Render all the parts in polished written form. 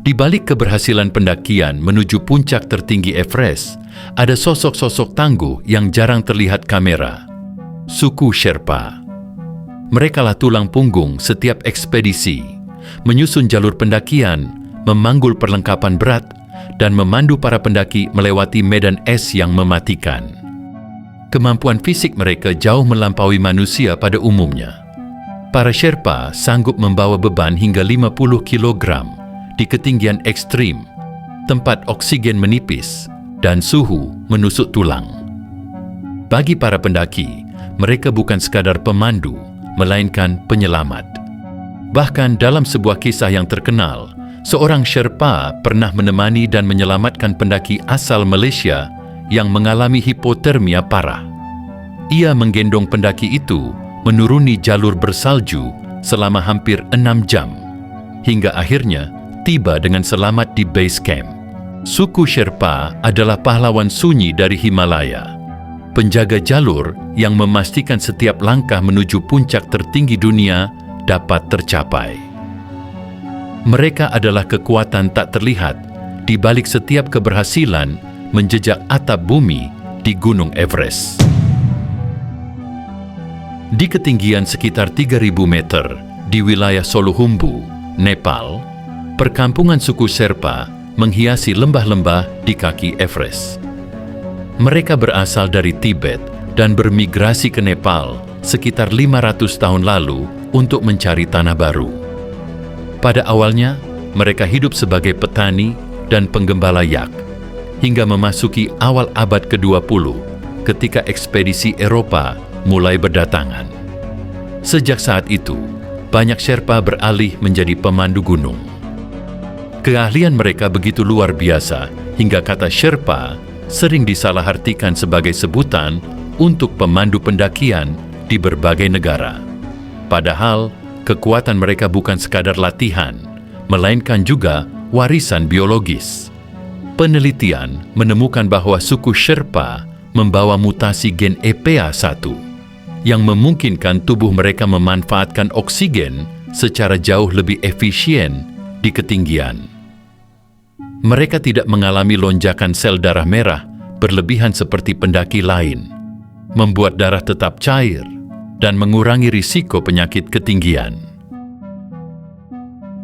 Di balik keberhasilan pendakian menuju puncak tertinggi Everest, ada sosok-sosok tangguh yang jarang terlihat kamera. Suku Sherpa. Merekalah tulang punggung setiap ekspedisi, menyusun jalur pendakian, memanggul perlengkapan berat, dan memandu para pendaki melewati medan es yang mematikan. Kemampuan fisik mereka jauh melampaui manusia pada umumnya. Para Sherpa sanggup membawa beban hingga 50 kg di ketinggian ekstrim, tempat oksigen menipis, dan suhu menusuk tulang. Bagi para pendaki, mereka bukan sekadar pemandu, melainkan penyelamat. Bahkan dalam sebuah kisah yang terkenal, seorang Sherpa pernah menemani dan menyelamatkan pendaki asal Malaysia yang mengalami hipotermia parah. Ia menggendong pendaki itu menuruni jalur bersalju selama hampir 6 jam, hingga akhirnya tiba dengan selamat di base camp. Suku Sherpa adalah pahlawan sunyi dari Himalaya, penjaga jalur yang memastikan setiap langkah menuju puncak tertinggi dunia dapat tercapai. Mereka adalah kekuatan tak terlihat di balik setiap keberhasilan menjejak atap bumi di Gunung Everest. Di ketinggian sekitar 3.000 meter di wilayah Solukhumbu, Nepal, perkampungan suku Sherpa menghiasi lembah-lembah di kaki Everest. Mereka berasal dari Tibet dan bermigrasi ke Nepal sekitar 500 tahun lalu untuk mencari tanah baru. Pada awalnya, mereka hidup sebagai petani dan penggembala yak, hingga memasuki awal abad ke-20 ketika ekspedisi Eropa mulai berdatangan. Sejak saat itu, banyak Sherpa beralih menjadi pemandu gunung. Keahlian mereka begitu luar biasa hingga kata Sherpa sering disalahartikan sebagai sebutan untuk pemandu pendakian di berbagai negara. Padahal, kekuatan mereka bukan sekadar latihan, melainkan juga warisan biologis. Penelitian menemukan bahwa suku Sherpa membawa mutasi gen EPA1 yang memungkinkan tubuh mereka memanfaatkan oksigen secara jauh lebih efisien di ketinggian. Mereka tidak mengalami lonjakan sel darah merah berlebihan seperti pendaki lain, membuat darah tetap cair, dan mengurangi risiko penyakit ketinggian.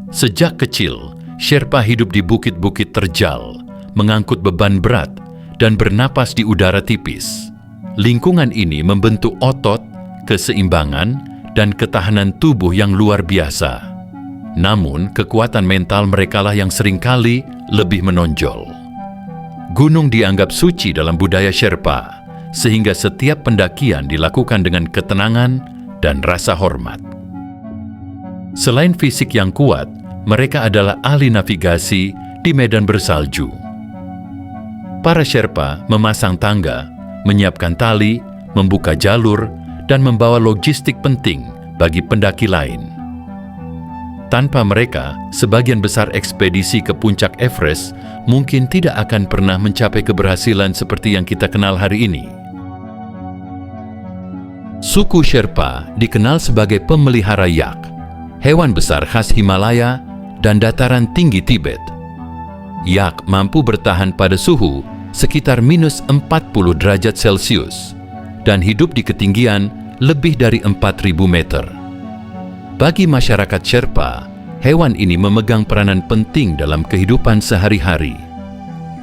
Sejak kecil, Sherpa hidup di bukit-bukit terjal, mengangkut beban berat, dan bernapas di udara tipis. Lingkungan ini membentuk otot, keseimbangan, dan ketahanan tubuh yang luar biasa. Namun, kekuatan mental merekalah yang seringkali lebih menonjol. Gunung dianggap suci dalam budaya Sherpa, sehingga setiap pendakian dilakukan dengan ketenangan dan rasa hormat. Selain fisik yang kuat, mereka adalah ahli navigasi di medan bersalju. Para Sherpa memasang tangga, menyiapkan tali, membuka jalur, dan membawa logistik penting bagi pendaki lain. Tanpa mereka, sebagian besar ekspedisi ke puncak Everest mungkin tidak akan pernah mencapai keberhasilan seperti yang kita kenal hari ini. Suku Sherpa dikenal sebagai pemelihara yak, hewan besar khas Himalaya dan dataran tinggi Tibet. Yak mampu bertahan pada suhu sekitar minus 40 derajat Celcius dan hidup di ketinggian lebih dari 4.000 meter. Bagi masyarakat Sherpa, hewan ini memegang peranan penting dalam kehidupan sehari-hari.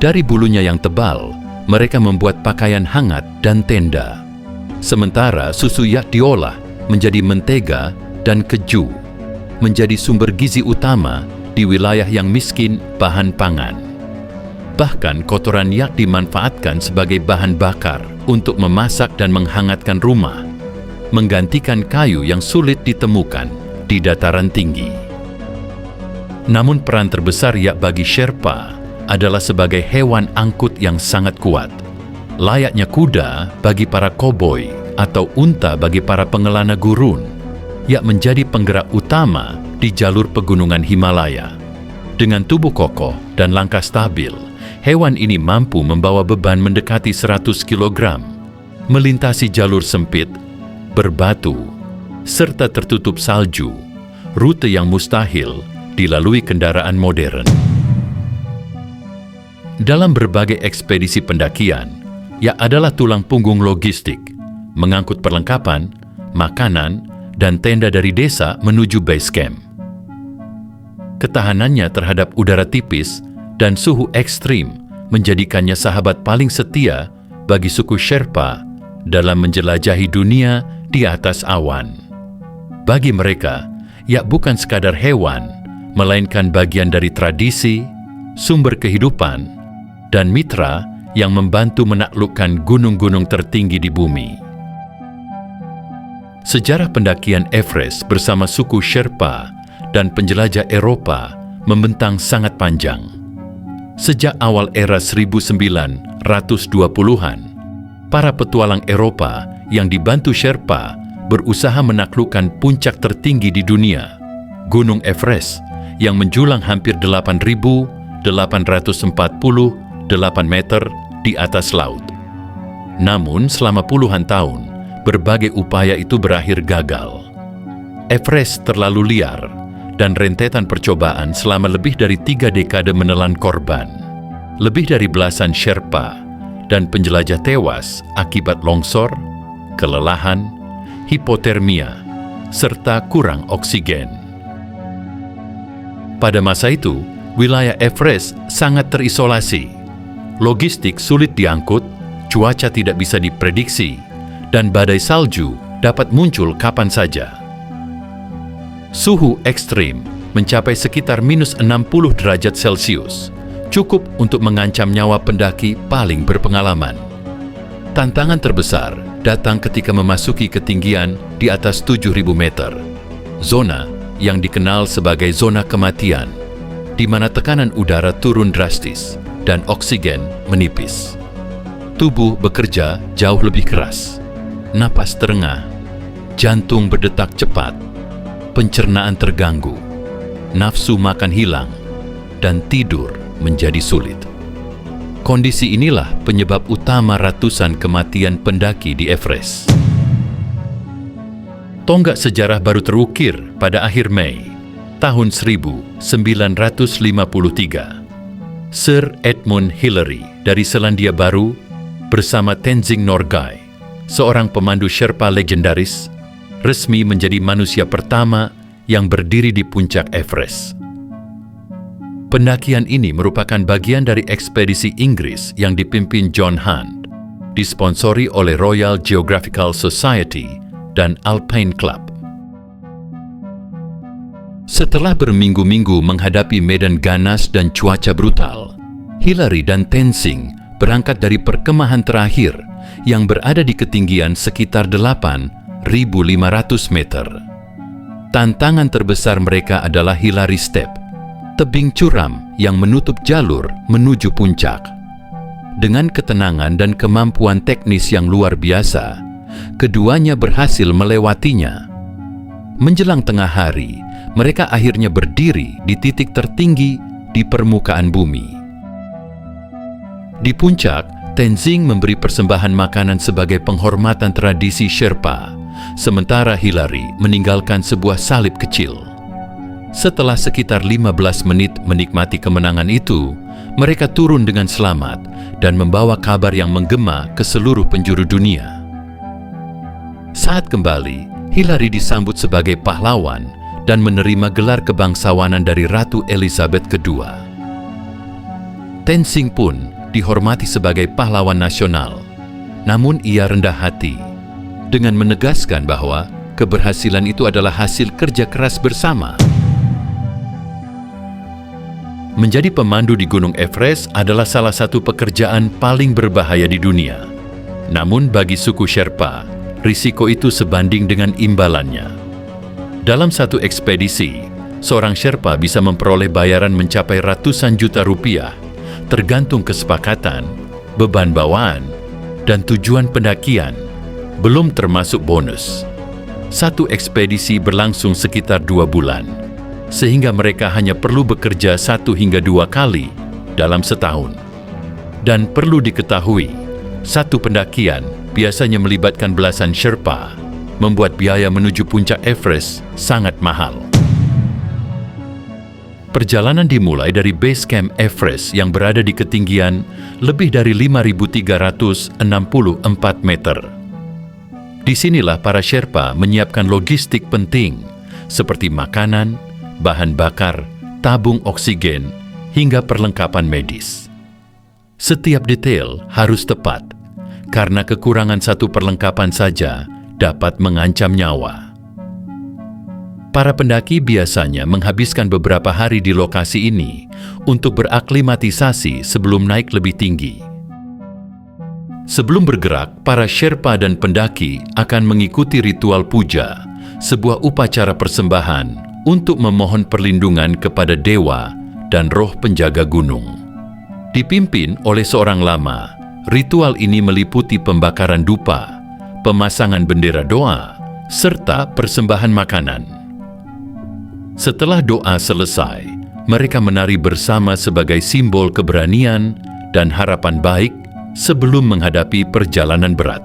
Dari bulunya yang tebal, mereka membuat pakaian hangat dan tenda. Sementara susu yak diolah menjadi mentega dan keju, menjadi sumber gizi utama di wilayah yang miskin bahan pangan. Bahkan kotoran yak dimanfaatkan sebagai bahan bakar untuk memasak dan menghangatkan rumah, menggantikan kayu yang sulit ditemukan di dataran tinggi. Namun peran terbesar yak bagi Sherpa adalah sebagai hewan angkut yang sangat kuat. Layaknya kuda bagi para koboi atau unta bagi para pengelana gurun, yak menjadi penggerak utama di jalur pegunungan Himalaya. Dengan tubuh kokoh dan langkah stabil, hewan ini mampu membawa beban mendekati 100 kg, melintasi jalur sempit, berbatu, serta tertutup salju, rute yang mustahil dilalui kendaraan modern. Dalam berbagai ekspedisi pendakian, ia adalah tulang punggung logistik, mengangkut perlengkapan, makanan, dan tenda dari desa menuju base camp. Ketahanannya terhadap udara tipis dan suhu ekstrim menjadikannya sahabat paling setia bagi suku Sherpa dalam menjelajahi dunia di atas awan. Bagi mereka, ia bukan sekadar hewan, melainkan bagian dari tradisi, sumber kehidupan, dan mitra yang membantu menaklukkan gunung-gunung tertinggi di bumi. Sejarah pendakian Everest bersama suku Sherpa dan penjelajah Eropa membentang sangat panjang. Sejak awal era 1920-an, para petualang Eropa yang dibantu Sherpa berusaha menaklukkan puncak tertinggi di dunia, Gunung Everest, yang menjulang hampir 8.848 meter di atas laut. Namun, selama puluhan tahun, berbagai upaya itu berakhir gagal. Everest terlalu liar, dan rentetan percobaan selama lebih dari 3 dekade menelan korban. Lebih dari belasan Sherpa dan penjelajah tewas akibat longsor, kelelahan, hipotermia, serta kurang oksigen. Pada masa itu, wilayah Everest sangat terisolasi. Logistik sulit diangkut, cuaca tidak bisa diprediksi, dan badai salju dapat muncul kapan saja. Suhu ekstrim mencapai sekitar -60 derajat Celcius, cukup untuk mengancam nyawa pendaki paling berpengalaman. Tantangan terbesar datang ketika memasuki ketinggian di atas 7.000 meter, zona yang dikenal sebagai zona kematian, di mana tekanan udara turun drastis dan oksigen menipis. Tubuh bekerja jauh lebih keras, napas terengah, jantung berdetak cepat, pencernaan terganggu, nafsu makan hilang, dan tidur menjadi sulit. Kondisi inilah penyebab utama ratusan kematian pendaki di Everest. Tonggak sejarah baru terukir pada akhir Mei tahun 1953. Sir Edmund Hillary dari Selandia Baru bersama Tenzing Norgay, seorang pemandu Sherpa legendaris, resmi menjadi manusia pertama yang berdiri di puncak Everest. Pendakian ini merupakan bagian dari ekspedisi Inggris yang dipimpin John Hunt, disponsori oleh Royal Geographical Society dan Alpine Club. Setelah berminggu-minggu menghadapi medan ganas dan cuaca brutal, Hillary dan Tenzing berangkat dari perkemahan terakhir yang berada di ketinggian sekitar 8.500 meter. Tantangan terbesar mereka adalah Hillary Step, tebing curam yang menutup jalur menuju puncak. Dengan ketenangan dan kemampuan teknis yang luar biasa, keduanya berhasil melewatinya. Menjelang tengah hari, mereka akhirnya berdiri di titik tertinggi di permukaan bumi. Di puncak, Tenzing memberi persembahan makanan sebagai penghormatan tradisi Sherpa, sementara Hillary meninggalkan sebuah salib kecil. Setelah sekitar 15 menit menikmati kemenangan itu, mereka turun dengan selamat dan membawa kabar yang menggema ke seluruh penjuru dunia. Saat kembali, Hillary disambut sebagai pahlawan dan menerima gelar kebangsawanan dari Ratu Elizabeth II. Tenzing pun dihormati sebagai pahlawan nasional, namun ia rendah hati dengan menegaskan bahwa keberhasilan itu adalah hasil kerja keras bersama. Menjadi pemandu di Gunung Everest adalah salah satu pekerjaan paling berbahaya di dunia. Namun bagi suku Sherpa, risiko itu sebanding dengan imbalannya. Dalam satu ekspedisi, seorang Sherpa bisa memperoleh bayaran mencapai ratusan juta rupiah, tergantung kesepakatan, beban bawaan, dan tujuan pendakian, belum termasuk bonus. Satu ekspedisi berlangsung sekitar 2 bulan, sehingga mereka hanya perlu bekerja 1 hingga 2 kali dalam setahun. Dan perlu diketahui, satu pendakian biasanya melibatkan belasan Sherpa, membuat biaya menuju puncak Everest sangat mahal. Perjalanan dimulai dari base camp Everest yang berada di ketinggian lebih dari 5.364 meter. Disinilah para Sherpa menyiapkan logistik penting seperti makanan, bahan bakar, tabung oksigen, hingga perlengkapan medis. Setiap detail harus tepat, karena kekurangan satu perlengkapan saja dapat mengancam nyawa. Para pendaki biasanya menghabiskan beberapa hari di lokasi ini untuk beraklimatisasi sebelum naik lebih tinggi. Sebelum bergerak, para Sherpa dan pendaki akan mengikuti ritual puja, sebuah upacara persembahan untuk memohon perlindungan kepada dewa dan roh penjaga gunung. Dipimpin oleh seorang lama, ritual ini meliputi pembakaran dupa, pemasangan bendera doa, serta persembahan makanan. Setelah doa selesai, mereka menari bersama sebagai simbol keberanian dan harapan baik sebelum menghadapi perjalanan berat.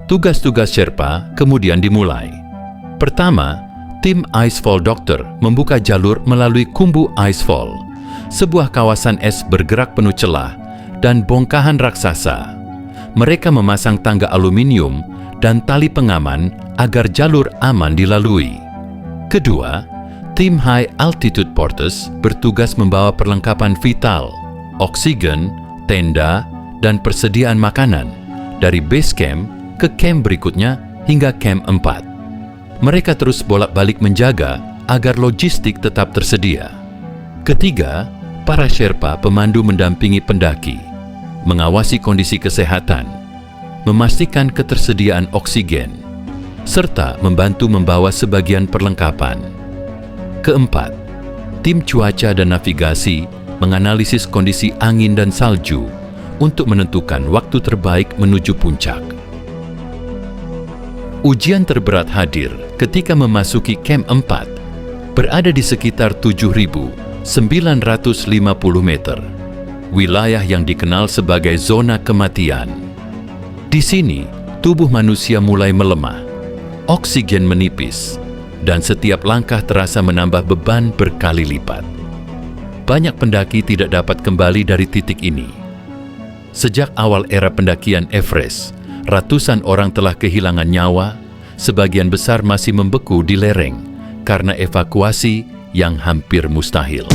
Tugas-tugas Sherpa kemudian dimulai. Pertama, tim Icefall Doctor membuka jalur melalui Khumbu Icefall, sebuah kawasan es bergerak penuh celah dan bongkahan raksasa. Mereka memasang tangga aluminium dan tali pengaman agar jalur aman dilalui. Kedua, tim High Altitude Porters bertugas membawa perlengkapan vital, oksigen, tenda, dan persediaan makanan dari base camp ke camp berikutnya hingga camp 4. Mereka terus bolak-balik menjaga agar logistik tetap tersedia. Ketiga, para Sherpa pemandu mendampingi pendaki, mengawasi kondisi kesehatan, memastikan ketersediaan oksigen, serta membantu membawa sebagian perlengkapan. Keempat, tim cuaca dan navigasi menganalisis kondisi angin dan salju untuk menentukan waktu terbaik menuju puncak. Ujian terberat hadir ketika memasuki camp 4, berada di sekitar 7.950 meter, wilayah yang dikenal sebagai zona kematian. Di sini, tubuh manusia mulai melemah, oksigen menipis, dan setiap langkah terasa menambah beban berkali lipat. Banyak pendaki tidak dapat kembali dari titik ini. Sejak awal era pendakian Everest, ratusan orang telah kehilangan nyawa, sebagian besar masih membeku di lereng karena evakuasi yang hampir mustahil.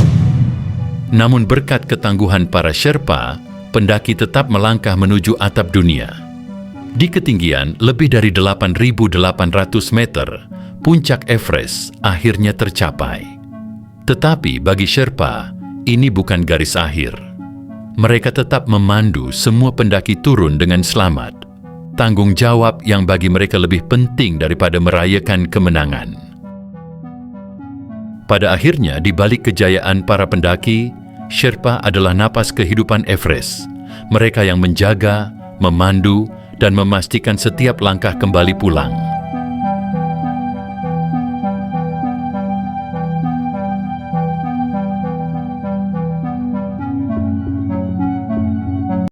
Namun berkat ketangguhan para Sherpa, pendaki tetap melangkah menuju atap dunia. Di ketinggian lebih dari 8.800 meter, puncak Everest akhirnya tercapai. Tetapi bagi Sherpa, ini bukan garis akhir. Mereka tetap memandu semua pendaki turun dengan selamat. Tanggung jawab yang bagi mereka lebih penting daripada merayakan kemenangan. Pada akhirnya, di balik kejayaan para pendaki, Sherpa adalah napas kehidupan Everest. Mereka yang menjaga, memandu, dan memastikan setiap langkah kembali pulang.